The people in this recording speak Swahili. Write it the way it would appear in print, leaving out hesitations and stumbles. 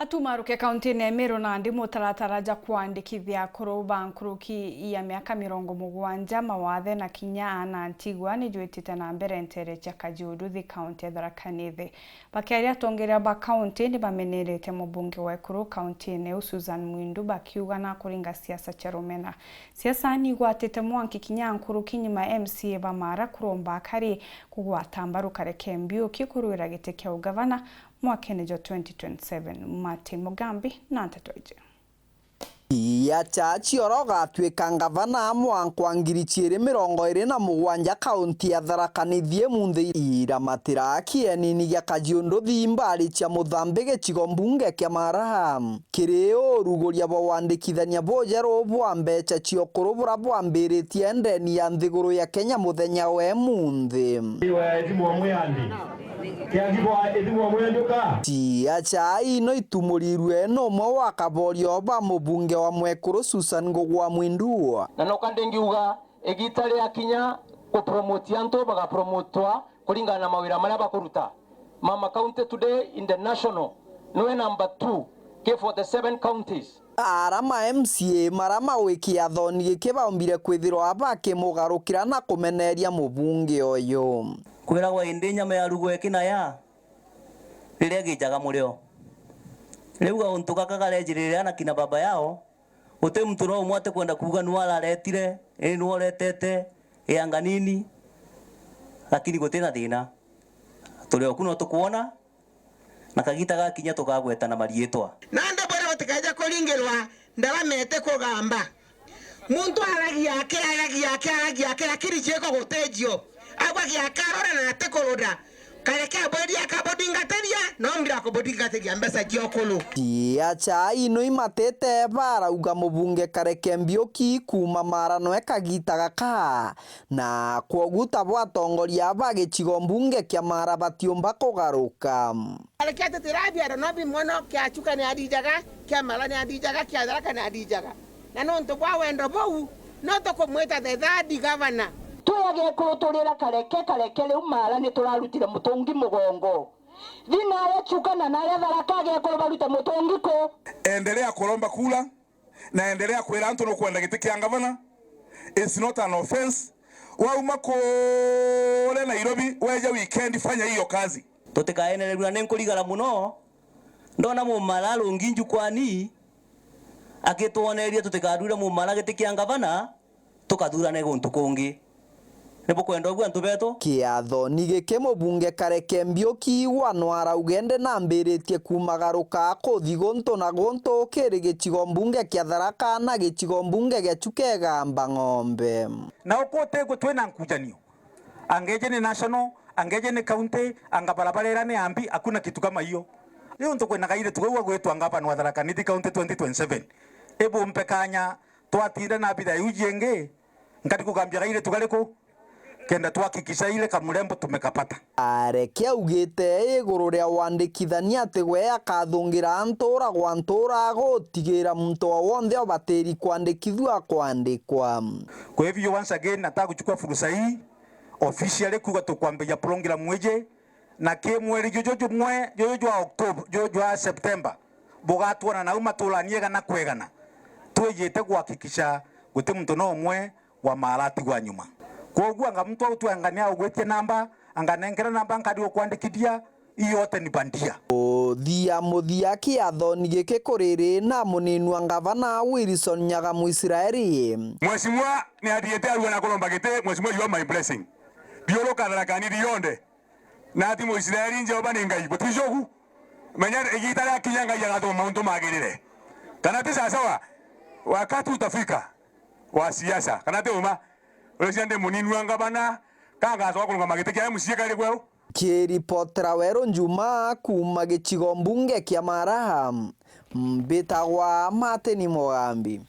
Atumaruke kaunti ya Meru na ndi mutarataraja kuandikithia kuruba nkuruki ya miaka 70 mawathe na kinya ana Antigua ni jwitite na mbere ntere cha Kajiuduthi kaunti ya Tharaka Nithi. Bakiaria tongeria ba kaunti ni bamenerete mubunge wa Ekuru kaunti ne Susan Mwindu bakiuga na kuringa siasa cha Rumena. Siasa ni gwatete mwanki kinya nkuruki nyuma MCA bamara kuromba kari kugwata mbaru kareke mbio kikurwira gite kya ugavana mwakenejo 2027 Mate Mugambi na Ntatoije. Ya chachi oroga tuika ngavana mwankwa ngiri 2027 kaunti ya Tharaka Nithi munthi iramatira kieni gya Kajiuduthi mbari cha Muthambige chigombunge kya Maraha kireo rugoria bo wandikithania bojero bwa mbecha cio kurubura bwambiritie ndeni ya nthiguru ya Kenya muthenya we munthi Tiacha ino itumurirwe no mwe wa kaborio ba mubunge wa Mwekuru Susan Ngugwa Mwindu na no kandi ngiuga egitare akinya ko promote anto baga promotwa kulingana na mawira maria bakuruta mama county today in the national no number 2 for the 7 counties arama MCA marama wiki athoni gikibaumbire kwithirwa abake mugarukira na kumeneria mubunge oyo kwiragwa indi nyama ya rugo ekina ya riria gijaga murio riuga untu kakagarejiririra na kina baba yao uте mtu no mwate kwenda kuga nwala retire enu retete yanga nini lakini gutena thina tuli okuno tukuona na kagita gakinya tukagweta na marietwa nanda bora batikaja kuringirwa ndabamete kugamba muntu aragi yake akiricheko gutejio agwagi akarora na atekoroda kareke abodi akabodingateria no mbira akabodingateria mbesa giokulu Tiacha ino imatete barauga mubunge kareke mbioki kuma marano ekagita gaka na kwoguta bwatongoria bagichigo mbunge kya Mara batiomba kugaruka kareke tetirabia no bimono kya chuka ni adijaga kya Mara ni adijaga kya Tharaka ni adijaga na no nto bwa wendo bou no to kumweta the third governor tuyage kuruturira kareke riu Mara ni turarutire mutungi mugongo thina ya chukana na ya Tharaka ge kurubarute mutungi ko endelea kuromba kula na endelea kwira antu no kwenda giti kya ngavana it's not an offense wauma kule Nairobi weja weekend fanya hiyo kazi tutikaenererwa nenkurigara muno ndona mu Mara runginju kwani akituoneria tutikadura mu Mara giti kya ngavana tukathurane guntu kungi nebo kwenda ogwa ntubeto kiatho nigike mubunge kareke mbioki wanwara ugende na mbiritie kumagaruka kuthi gonto na gonto kiri gichigo mbunge kya Tharaka na gichigo mbunge gya Chukega Ng'ombe na ukote gutwena nkujanio angeje ni national angeje ni county angabarabarera ni ambi hakuna kitu kama hiyo leo ntokwena gaire tugewa gwetwa ngapa no Tharaka Nithi county 2027 ebo mpekanya twatira na bidha ujenge ngati kugambia gaire tugaleko kenda twakikisha ile kamurembo tumekapata areke augite iguru ria wandikithania ati we akathungira ntura gwa ntura gutigira muntu wothe obatiri kwandikithua kwandikwa kwa hivyo once again nataka kuchukua fursa hii officially kuga tukwambia program mweje na ke mweri jojo wa October jojo wa September bogatwana na umatulaniega na kwegana twejete kuhakikisha gute muntu no mwe wa marati gwa nyuma kogwa nga mtu autu angania ugwete namba anganengera namba ngadi okwandikithia iyote ni bandia thia muthia kiatho nigike kuriri na muninu ngavana Wilson Nyagamu Israeli mheshimiwa ni adiete alwa na kolomba gete mheshimiwa you are my blessing biolo Tharaka Nithi yonde na ati mu Israeli njoba ningai botishoku menya igitara kinyanga ya gato muntu magirire kana tisa sawa wakati utafika wa siasa kana te uma Presidente muninu ngabana kanga so kulunga magite kya MCA kale kwao kiripotera Wero Njuma kuma gichigo mbunge kya Maraha mbitagwa Mate Mugambi.